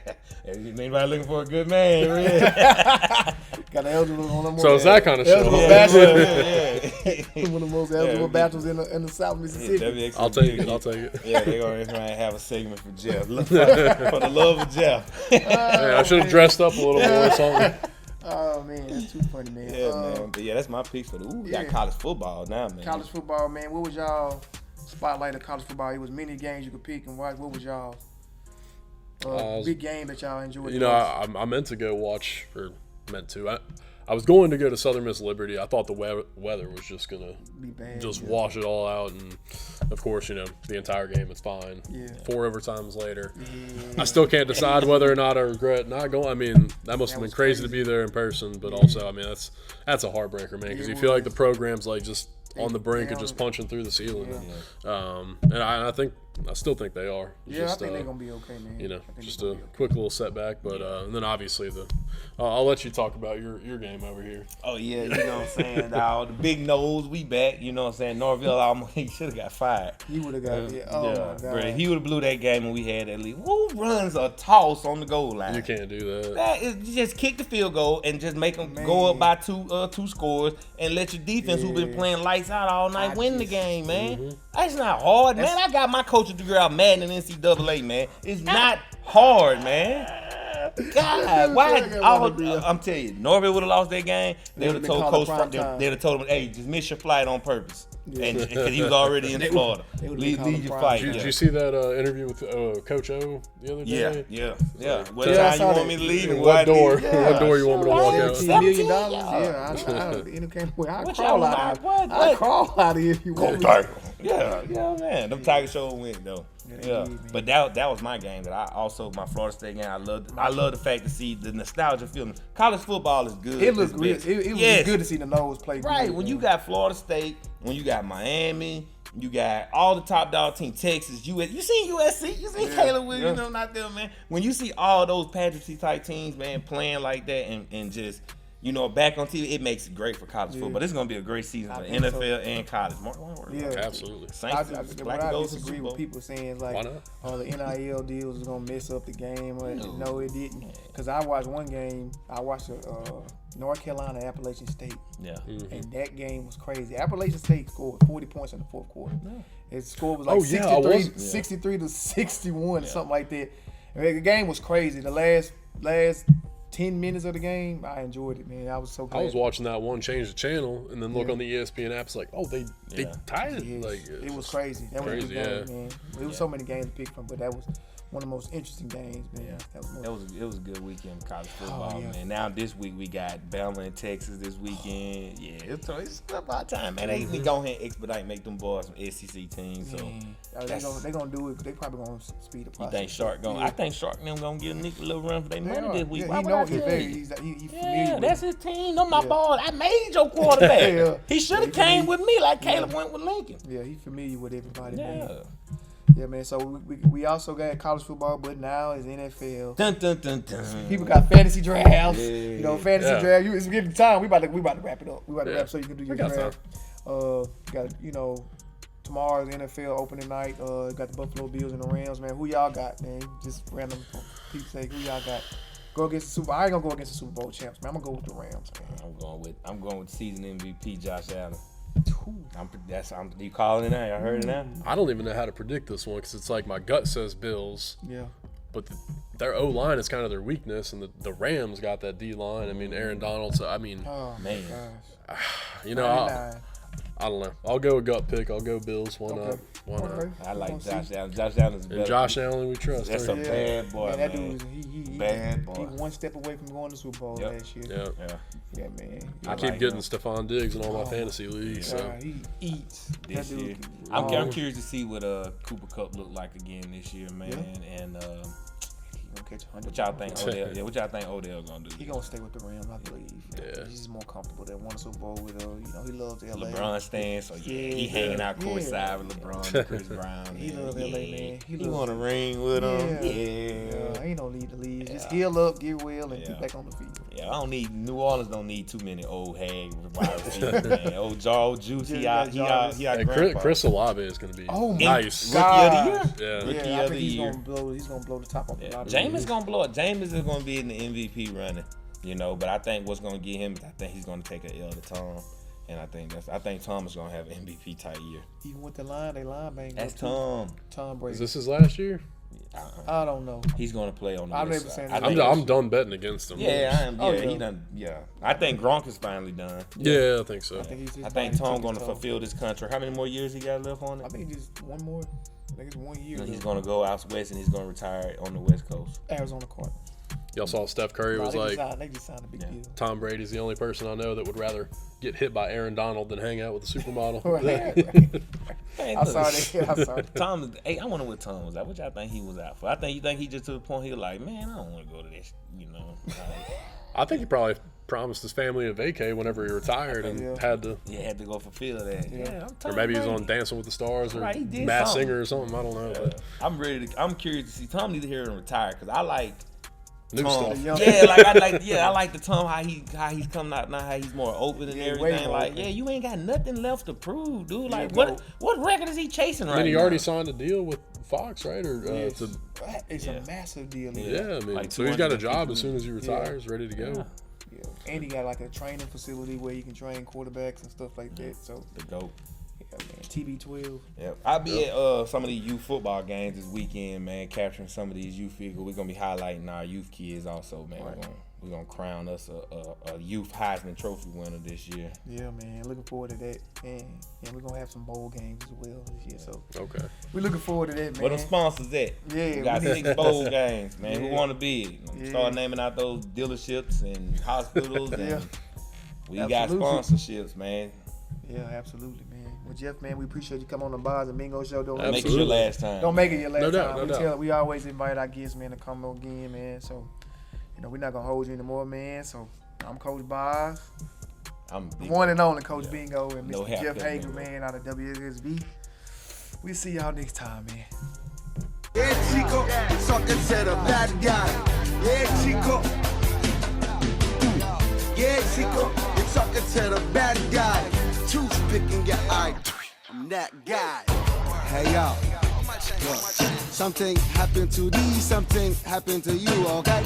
S4: Anybody looking for a good man? Really?
S2: Got an eligible one of the
S3: So it's that kind of
S2: eligible
S3: show.
S2: bachelor. One of the most eligible
S4: Yeah.
S2: bachelors in the South Mississippi.
S4: WXXV25.
S3: I'll take it. I'll take it.
S4: Yeah, they're gonna have a segment for Jeff. For the love of Jeff.
S3: Hey, I should have dressed up a little more or something.
S2: Oh man, that's too funny, man.
S4: Yeah, man. But yeah, that's my pick for the. Ooh, we got
S2: yeah.
S4: college football now, man.
S2: College football, man. What was y'all spotlight of college football? It was many games you could pick and watch. What was y'all big game that y'all enjoyed?
S3: You know, I meant to go watch, or meant to. I was going to go to Southern Miss Liberty. I thought the weather was just gonna
S2: Be bad,
S3: just
S2: yeah.
S3: wash it all out, and of course, you know, the entire game is fine.
S2: Yeah.
S3: 4 overtimes later,
S2: Yeah.
S3: I still can't decide whether or not I regret not going. I mean, that must have been
S2: was
S3: crazy to
S2: crazy.
S3: be there in person, but also, I mean, that's a heartbreaker, man, because
S2: It
S3: you feel like
S2: was.
S3: the program's like just on the brink of
S2: down.
S3: just punching through the ceiling.
S2: Yeah.
S3: And I still think they are.
S2: Yeah,
S3: Just,
S2: I think they're gonna be okay, man.
S3: you know,
S2: I think
S3: just
S2: they're
S3: a
S2: gonna be okay.
S3: quick little setback, but and then obviously I'll let you talk about your game over here.
S4: Oh yeah, you know what I'm saying? Now the big nose, we back. You know what I'm saying? Norville almost he should have got fired.
S2: He would have got it. Oh my God.
S4: Bruh, he would have blew that game when we had that lead. Who runs a toss on the goal line?
S3: You can't do that.
S4: That is just kick the field goal and just make them go up by two scores and let your defense, who've been
S2: Yeah.
S4: playing lights out all night, win the
S2: just-
S4: game, man. That's not hard, man. I got my coaching degree out Madden and NCAA, man. It's not hard, man. God, why? I'm telling you, Norville would have lost that game. They would have
S2: been
S4: told
S2: called
S4: Coach
S2: prime
S4: Frank.
S2: time.
S4: They'd have told him, "Hey, just miss your flight on purpose,"
S2: Yeah.
S4: and because he was already in Florida.
S2: they would've been
S4: Leave
S2: called
S4: your
S2: prime
S4: flight.
S2: time.
S3: Did you see that interview with Coach O the other day?
S4: Yeah. What
S3: Yeah,
S2: I
S4: time you
S2: saw
S4: want
S2: that.
S4: me to leave? and
S3: What
S4: why
S3: door?
S4: leave? Yeah.
S3: What door you want me to walk out?
S2: $17 million.
S4: $17,
S2: Yeah, I came with. I
S4: What
S2: crawl
S4: y'all
S2: out.
S4: want?
S2: I
S4: What?
S2: crawl out of here if you
S4: Go
S2: want me.
S4: Tiger. Yeah, man. Them Tiger show win though.
S2: they
S4: Yeah,
S2: did, man.
S4: but that was my game. That I also my Florida State game. I love the fact to see the nostalgia feeling. College football is good.
S2: It looked
S4: It's
S2: good.
S4: best.
S2: It was
S4: Yes.
S2: good to see the nose play.
S4: Right,
S2: good,
S4: when
S2: man.
S4: you got Florida State, when you got Miami, you got all the top dog team, Texas, US. You seen USC? You seen Caleb Williams?
S2: yeah.
S4: You know, not them, man. When you see all those pageantry type teams, man, playing like that and just, you know, back on TV, it makes it great for college football. This is gonna be a great season for
S2: think so.
S4: NFL and college. Mark my words.
S2: Yeah.
S3: Absolutely.
S4: Saints,
S2: But
S4: Black
S2: I
S4: and Gold
S2: disagree
S4: Super
S2: with
S4: Bowl.
S2: people saying
S3: Why
S2: like,
S3: not?
S2: oh, the NIL deals is gonna mess up the game. No, it didn't. Because I watched one game. I watched North Carolina Appalachian State,
S4: Yeah.
S2: and that game was crazy. Appalachian State scored 40 points in the fourth quarter. Its score was like
S3: Oh, yeah, I
S2: 63,
S3: was-
S2: 63 to 61, something like that. I mean, the game was crazy. The last 10 minutes of the game, I enjoyed it, man. I was so glad.
S3: I was watching that one, change the channel, and then look on the ESPN app. It's like, oh, they
S4: Yeah.
S3: tied it.
S2: Yes,
S3: Like
S2: it was crazy. That was a
S3: crazy,
S2: good game,
S3: yeah.
S2: man. There was so many games to pick from, but that was one of the most interesting games, man. That was
S4: It was a good weekend of college football,
S2: yeah.
S4: man. Now this week we got Bama and Texas this weekend. Yeah, it's about time, man. They need to go ahead and expedite, make them boys some SEC teams. So
S2: they gonna do it. They probably gonna speed the
S4: you
S2: process.
S4: think Shark going?
S2: Yeah.
S4: I think Shark and them gonna give Nick a little run for their
S2: They
S4: money
S2: are.
S4: this week.
S2: Yeah,
S4: Why
S2: he
S4: would I
S2: knows he's
S4: tell
S2: very.
S4: you?
S2: He's familiar
S4: Yeah,
S2: with
S4: that's
S2: it.
S4: his team. Them my
S2: Yeah.
S4: boys. I made your quarterback.
S2: Yeah.
S4: He should have
S2: Yeah, he
S4: came with me like Caleb went with Lincoln.
S2: Yeah, he's familiar with everybody, man.
S4: Yeah.
S2: Yeah, man. So we also got college football, but now is NFL.
S4: Dun, dun, dun, dun.
S2: People got fantasy drafts.
S4: Yeah.
S2: You know, fantasy draft. It's getting time. We about to wrap it up. We about to wrap so you can do your draft. Got tomorrow's NFL opening night. Got the Buffalo Bills and the Rams. Man, who y'all got, man? Just random people say who y'all got. Go against the Super. I ain't gonna go against the Super Bowl champs, man. I'm gonna go with the Rams, man.
S4: I'm going with season MVP Josh Allen. You calling it now? I heard it now.
S3: I don't even know how to predict this one because it's like my gut says Bills.
S2: Yeah.
S3: But their O line is kind of their weakness, and the Rams got that D line. I mean, Aaron Donald. So I mean,
S4: Man.
S2: Gosh.
S3: you know, I don't know. I'll go a gut pick. I'll go Bills. Why not? Why not?
S4: I like Josh Allen. Josh Allen's better.
S3: And Josh Allen, we trust.
S4: That's a bad boy,
S2: man. That
S4: man.
S2: dude,
S4: Bad boy.
S2: He one step away from going to Super Bowl last year.
S3: Yeah,
S2: man.
S3: I keep getting Stephon Diggs in all my fantasy leagues. So
S2: He eats
S4: this year. I'm curious to see what Cooper Kupp look like again this year, man.
S2: Yeah.
S4: And
S2: catch 100.
S4: what y'all think Odell? Yeah, what y'all think Odell gonna do?
S2: He gonna stay with the Rams, I believe.
S3: Yeah.
S2: He's more comfortable. They won a Super Bowl with he loves LA.
S4: LeBron stands, so he hanging out courtside with LeBron and Chris Brown.
S2: He loves LA, man.
S4: He want a ring with him.
S2: Yeah. Ain't no need to leave. Just heal up, get well, and get back on the field.
S4: Yeah, New Orleans don't need too many old hag wide receivers, man. Old Juice, he out
S3: Chris Olave is going to be nice.
S4: Rookie of the year.
S3: Yeah.
S4: Rookie
S2: I
S4: of
S2: think
S4: the year.
S2: He's gonna blow the top off a lot of
S4: Jameis gonna blow it. Jameis is gonna be in the MVP running, but I think what's gonna get him is I think he's gonna take an L to Tom, and I think Tom is gonna have an MVP type year.
S2: Even with the line bang.
S4: That's Tom.
S2: Tom Brady.
S3: Is this his last year?
S2: I don't know.
S4: He's gonna play on the
S2: I'm
S4: west
S2: never
S4: side.
S2: saying that.
S3: I'm done betting against him.
S4: Yeah, I am. Yeah,
S2: he
S4: done. Yeah, I think Gronk is finally done.
S3: Yeah, I think so.
S4: I think Tom gonna fulfill this contract. How many more years he got left on it?
S2: I think just one more. I think it's 1 year.
S4: And he's gonna go out west and he's gonna retire on the West Coast.
S2: Arizona Cardinals.
S3: Y'all saw Steph Curry was like,
S2: they just signed a big deal.
S3: Tom Brady's the only person I know that would rather get hit by Aaron Donald than hang out with a supermodel.
S2: I saw that.
S4: Tom, I wonder what Tom was out. What y'all think he was out for? You think he just to the point he was like, man, I don't want to go to this,
S3: I think he probably promised his family a vacay whenever he retired and had to
S4: go fulfill that. Yeah,
S3: or maybe he was on Dancing with the Stars or
S4: he
S3: Masked Singer or something. I don't know. But
S4: I'm curious to see. Tom need to hear him retire because I like
S3: new
S4: Tom.
S3: stuff.
S4: I like the Tom how he's coming out now, how he's more open and everything. Like, you ain't got nothing left to prove, dude. Like, what record is he chasing right now?
S3: And he already signed a deal with Fox, right? Or
S2: it's a massive deal.
S3: Yeah, I mean, so he's got a job as soon as he retires, ready to go.
S2: Yeah, and he got like a training facility where you can train quarterbacks and stuff like that. So
S4: the GOAT.
S2: Yeah, man. TB12.
S4: Yeah, I'll be at some of these youth football games this weekend, man. Capturing some of these youth figures. We're gonna be highlighting our youth kids also, man.
S2: Right.
S4: We're gonna crown us a youth Heisman Trophy winner this year.
S2: Yeah, man. Looking forward to that, and we're gonna have some bowl games as well this year. So
S3: okay,
S2: we're looking forward to that, man.
S4: Where the sponsors at?
S2: Yeah,
S4: we got 6 bowl games, man. Who want to be?
S2: Yeah.
S4: Start naming out those dealerships and hospitals, and we
S2: Absolutely.
S4: got sponsorships, man.
S2: Yeah, absolutely, man. Well, Jeff, man, we appreciate you coming on the Bazz and Mingo show. Don't
S4: make it your last time.
S2: Don't make it your last
S3: No
S2: time.
S3: doubt.
S2: We always invite our guests, man, to come again, man. So, we're not gonna hold you anymore, man. So, I'm Coach Bazz.
S4: I'm
S2: the one and only Coach Bingo and
S4: No
S2: Mr. Jeff Haeger,
S4: Bingo.
S2: man, out of WXXV. We'll see y'all next time, man.
S1: Yeah, Chico, talking to the bad guy. Yeah, Chico. Yeah, Chico, you're talking to the bad guy. Toothpicking your eye. I'm that guy. Hey, yo. Look, something happened to these, something happened to you, okay?